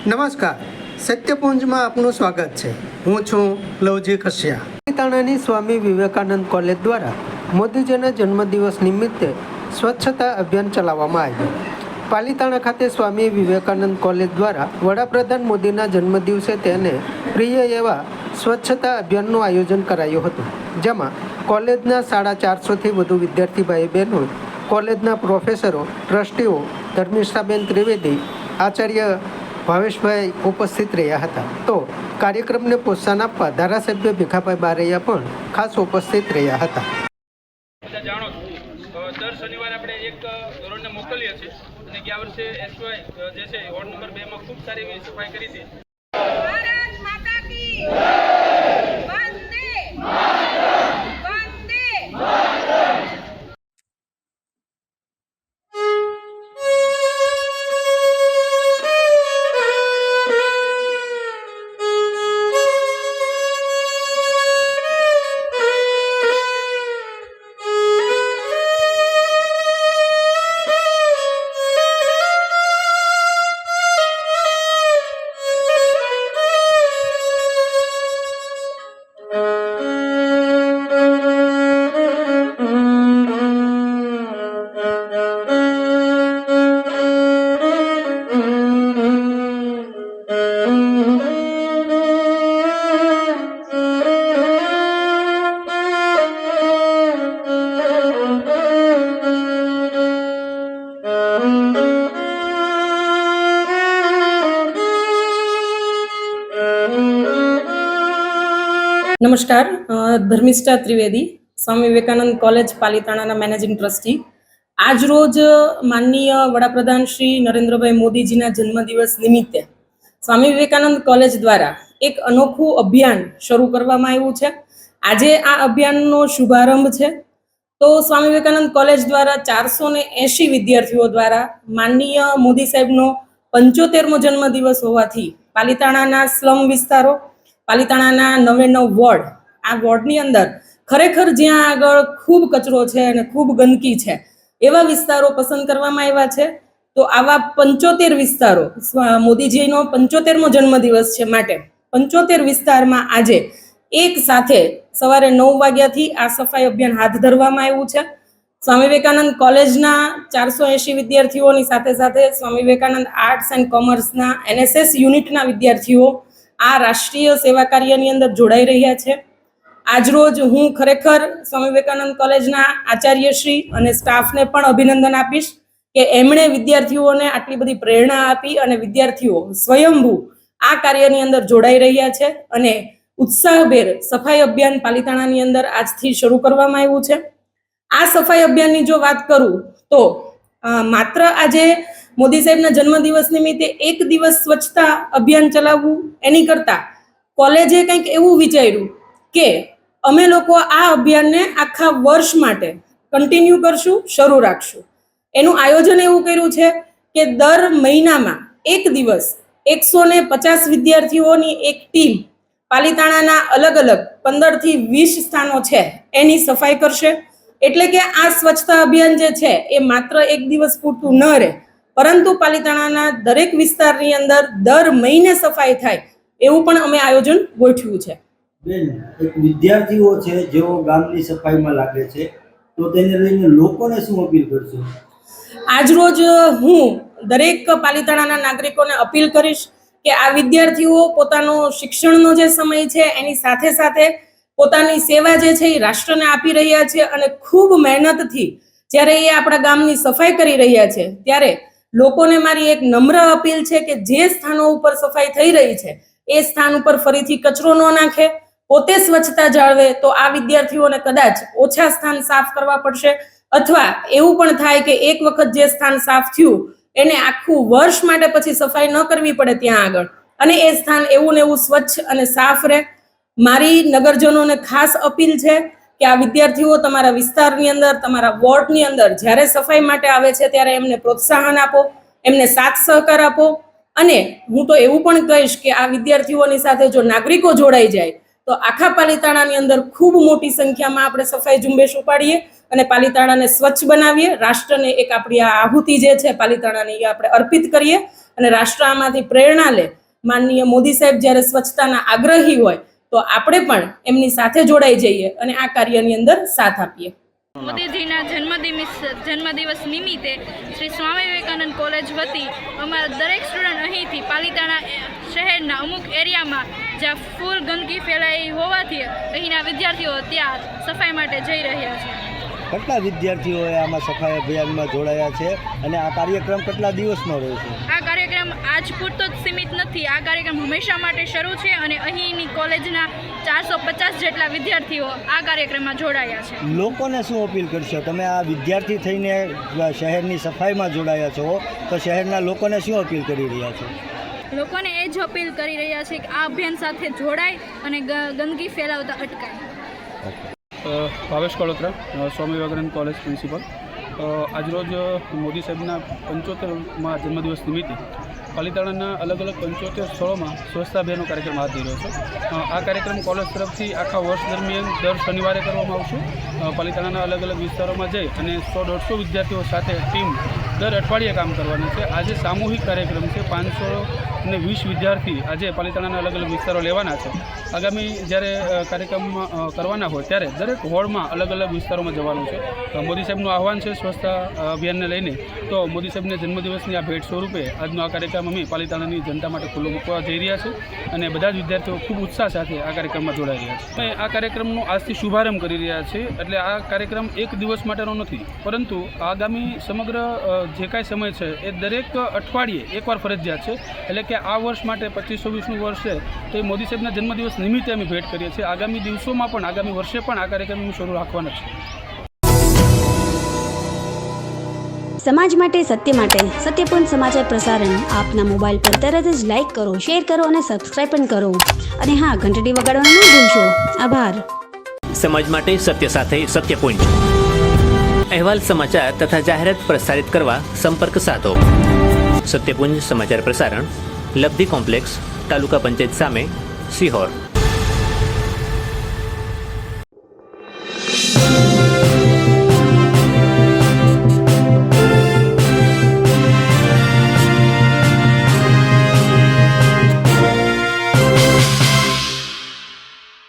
નમસ્કાર, સત્યપુંજમાં આપનું સ્વાગત છે. હું છું લવજી કશ્યા. પાલિતાણાની સ્વામી વિવેકાનંદ કોલેજ દ્વારા મોદીજીના જન્મદિવસ નિમિત્તે સ્વચ્છતા અભિયાન ચલાવવામાં આવ્યું. પાલિતાણા ખાતે સ્વામી વિવેકાનંદ કોલેજ દ્વારા વડાપ્રધાન મોદીના જન્મદિવસે તેને પ્રિય એવા સ્વચ્છતા અભિયાનનું આયોજન કરાયું હતું, જેમાં કોલેજના 450થી વધુ વિદ્યાર્થી ભાઈ બહેનો, કોલેજના પ્રોફેસરો, ટ્રસ્ટીઓ, ધર્મિષ્ઠાબેન ત્રિવેદી, આચાર્ય ભાવેશભાઈ ઉપસ્થિત રહ્યા હતા. તો કાર્યક્રમને પ્રોત્સાહન આપવા ધારાસભ્ય ભીખાભાઈ બારૈયા પણ ખાસ ઉપસ્થિત રહ્યા હતા. જાણો છો દર શનિવારે આપણે એક ધોરણને મોકલીએ છીએ અને ગયા વર્ષે એસવાય જે છે વોર્ડ નંબર 2 માં ખૂબ સારી એવી સફાઈ કરી હતી. ભારત માતા કી વંદે વંદે. નમસ્કાર, Dharmishtha Trivedi, Swami Vivekananda college પાલિતાણાના managing trustee. આજ રોજ માનનીય વડાપ્રધાન શ્રી નરેન્દ્રભાઈ મોદીજીના જન્મદિવસ નિમિત્તે સ્વામી વિવેકાનંદ કોલેજ દ્વારા એક અનોખું અભિયાન શરૂ કરવામાં આવ્યું છે. આજે આ અભિયાનનો શુભારંભ છે. તો સ્વામી વિવેકાનંદ કોલેજ દ્વારા 480 વિદ્યાર્થીઓ દ્વારા માનનીય મોદી સાહેબનો 75મો જન્મદિવસ હોવાથી પાલિતાણાના સ્લમ વિસ્તારો, પાલિતાણાના 99 વોર્ડ, આ વોર્ડની અંદર ખરેખર જ્યાં આગળ ખૂબ કચરો છે અને ખૂબ ગંદકી છે એવા વિસ્તારો પસંદ કરવામાં આવ્યા છે. તો આવા 75 વિસ્તારો, મોદીજીનો 75મો જન્મદિવસ છે માટે 75 વિસ્તારમાં આજે એક સાથે સવારે 9 વાગ્યાથી આ સફાઈ અભિયાન હાથ ધરવામાં આવ્યું છે. સ્વામી વિવેકાનંદ કોલેજના 480 વિદ્યાર્થીઓની સાથે સાથે Swami Vivekananda arts and કોમર્સના NSS યુનિટના વિદ્યાર્થીઓ આ રાષ્ટ્રીય સેવા કાર્યની અંદર જોડાઈ રહ્યા છે. આજરોજ હું ખરેખર સ્વામી વિવેકાનંદ કોલેજના આચાર્યશ્રી અને સ્ટાફને પણ અભિનંદન આપીશ કે એમણે વિદ્યાર્થીઓને આટલી બધી પ્રેરણા આપી અને વિદ્યાર્થીઓ સ્વયંભૂ આ કાર્યની અંદર જોડાઈ રહ્યા છે અને ઉત્સાહભેર સફાઈ અભિયાન પાલિતાણાની અંદર આજથી શરૂ કરવામાં આવ્યું છે. આ સફાઈ અભિયાનની જો વાત કરું તો માત્ર આજે મોદી સાહેબના જન્મદિવસ નિમિત્તે એક દિવસ સ્વચ્છતા અભિયાન ચલાવવું એની કરતા કોલેજે કંઈક એવું વિચાર્યું કે અમે લોકો આ અભિયાનને આખા વર્ષ માટે કન્ટિન્યુ કરશું, શરૂ રાખશું. એનું આયોજન એવું કર્યું છે કે દર મહિનામાં એક દિવસ 150 વિદ્યાર્થીઓની એક ટીમ પાલિતાણાના અલગ અલગ 15 થી 20 સ્થાનો છે એની સફાઈ કરશે. એટલે કે આ સ્વચ્છતા અભિયાન જે છે એ માત્ર એક દિવસ પૂરતું ન રહે, પરંતુ પાલિતાણાના દરેક વિસ્તારની અંદર દર મહિને સફાઈ થાય એવું પણ અમે આયોજન ગોઠવ્યું છે. બેન, એક વિદ્યાર્થીઓ છે જેઓ ગામની સફાઈમાં લાગે છે, તો તેને લઈને લોકોને શું અપીલ કરશો? આજરોજ હું દરેક પાલિતાણાના નાગરિકોને અપીલ કરીશ કે આ વિદ્યાર્થીઓ પોતાનો શિક્ષણનો જે સમય છે એની સાથે સાથે પોતાની સેવા જે છે એ રાષ્ટ્રને આપી રહ્યા છે અને ખૂબ મહેનતથી જ્યારે એ આપણા ગામની સફાઈ કરી રહ્યા છે ત્યારે લોકોને મારી એક નમ્ર અપીલ છે કે જે સ્થાનો ઉપર સફાઈ થઈ રહી છે એ સ્થાન ઉપર ફરીથી કચરો ન નાખે, પોતે સ્વચ્છતા જાળવે. તો આ વિદ્યાર્થીઓને કદાચ ઓછા સ્થાન સાફ કરવા પડશે અથવા એવું પણ થાય કે એક વખત જે સ્થાન સાફ થયું એને આખું વર્ષ માટે પછી સફાઈ ન કરવી પડે ત્યાં આગળ, અને એ સ્થાન એવું ને એવું સ્વચ્છ અને સાફ રહે. મારી નગરજનોને ખાસ અપીલ છે કે આ વિદ્યાર્થીઓ તમારા વિસ્તારની અંદર, તમારા વોર્ડની અંદર જ્યારે સફાઈ માટે આવે છે ત્યારે એમને પ્રોત્સાહન આપો, એમને સાથ સહકાર આપો. અને હું તો એવું પણ કહીશ કે આ વિદ્યાર્થીઓની સાથે જો નાગરિકો જોડાઈ જાય તો આખા પાલિતાણાની અંદર ખૂબ મોટી સંખ્યામાં આપણે સફાઈ ઝુંબેશ ઉપાડીએ અને પાલિતાણાને સ્વચ્છ બનાવીએ, રાષ્ટ્રને એક આપણી આ આહુતિ જે છે પાલિતાણાની એ આપણે અર્પિત કરીએ અને રાષ્ટ્ર આમાંથી પ્રેરણા લે. માનનીય મોદી સાહેબ જ્યારે સ્વચ્છતાના આગ્રહી હોય તો આપણે પણ એમની સાથે જોડાઈ જઈએ અને આ કાર્યની અંદર સાથ આપીએ. મોદીજીના જન્મદિવસ નિમિત્તે શ્રી સ્વામી વિવેકાનંદ કોલેજ વતી અમારા દરેક સ્ટુડન્ટ અહીંથી પાલિતાણા શહેરના અમુક એરિયામાં જ્યાં ફૂલ ગંદકી ફેલાઈ હોવાથી અહીંના વિદ્યાર્થીઓ ત્યાં સફાઈ માટે જઈ રહ્યા છે. કેટલા વિદ્યાર્થીઓએ આમાં સફાઈ અભિયાનમાં જોડાયા છે અને આ કાર્યક્રમ કેટલા દિવસનો રહેશે? આ કાર્યક્રમ આજ પૂરતો જ સીમિત નથી. આ કાર્યક્રમ હંમેશા માટે શરૂ છે અને અહીંની કોલેજના 450 જેટલા વિદ્યાર્થીઓ આ કાર્યક્રમમાં જોડાયા છે. લોકોને શું અપીલ કરશો? તમે આ વિદ્યાર્થી થઈને શહેરની સફાઈમાં જોડાયા છો, તો શહેરના લોકોને શું અપીલ કરી રહ્યા છો? લોકોને એ જ અપીલ કરી રહ્યા છે કે આ અભિયાન સાથે જોડાય અને ગંદકી ફેલાવતા અટકાય. Bhavesh Kalotra, Swami Vivekananda college principal. આજરોજ મોદી સાહેબના 75મા જન્મદિવસ નિમિત્તે પાલિતાણાના અલગ અલગ 75 સ્થળોમાં સ્વચ્છતા અભિયાનનો કાર્યક્રમ હાથ ધર્યો છે. આ કાર્યક્રમ કોલેજ તરફથી આખા વર્ષ દરમિયાન દર શનિવારે કરવામાં આવશે. પાલિતાણાના અલગ અલગ વિસ્તારોમાં જઈ અને 100-150 વિદ્યાર્થીઓ સાથે ટીમ દર અઠવાડિયે કામ કરવાની છે. આજે સામૂહિક કાર્યક્રમ છે. 520 વિદ્યાર્થી આજે પાલિતાણાના અલગ અલગ વિસ્તારો લેવાના છે. આગામી જ્યારે કાર્યક્રમ કરવાના હોય ત્યારે દરેક હોલમાં અલગ અલગ વિસ્તારોમાં જવાનું છે. મોદી સાહેબનું આહવાન છે સ્વચ્છતા અભિયાનને લઈને, તો મોદી સાહેબના જન્મદિવસની આ ભેટ સ્વરૂપે આજનો આ કાર્યક્રમ અમે પાલિતાણાની જનતા માટે ખુલ્લો મૂકવા જઈ રહ્યા છે અને બધા જ વિદ્યાર્થીઓ ખૂબ ઉત્સાહ સાથે આ કાર્યક્રમમાં જોડાઈ રહ્યા છે. અમે આ કાર્યક્રમનો આજથી શુભારંભ કરી રહ્યા છીએ. એટલે આ કાર્યક્રમ એક દિવસ માટેનો નથી, પરંતુ આગામી સમગ્ર જે કાંઈ સમય છે એ દરેક અઠવાડિયે એકવાર ફરજિયાત છે. એટલે કે આ વર્ષ માટે 25-26નું વર્ષ છે તો એ મોદી સાહેબના જન્મદિવસ નિમિત્તે અમે ભેટ કરીએ છીએ. આગામી દિવસોમાં પણ આગામી વર્ષે પણ આ કાર્યક્રમ શરૂ રાખવાનો છે. સમાજ માટે સત્ય માટે સત્યપૂર્ણ સમાચાર પ્રસારણ આપના મોબાઈલ પર તરત જ લાઈક કરો, શેર કરો અને સબસ્ક્રાઈબ પણ કરો. અને હા, ઘંટડી વગાડવાનું ન ભૂલશો. આભાર. સમાજ માટે સત્ય સાથે સત્ય પોઈન્ટ. અહેવાલ, સમાચાર તથા જાહેરાત પ્રસારિત કરવા સંપર્ક સાધો. સત્યપુંજ સમાચાર પ્રસારણ, લબ્ધિ કોમ્પ્લેક્સ, તાલુકા પંચાયત સામે, સિહોર.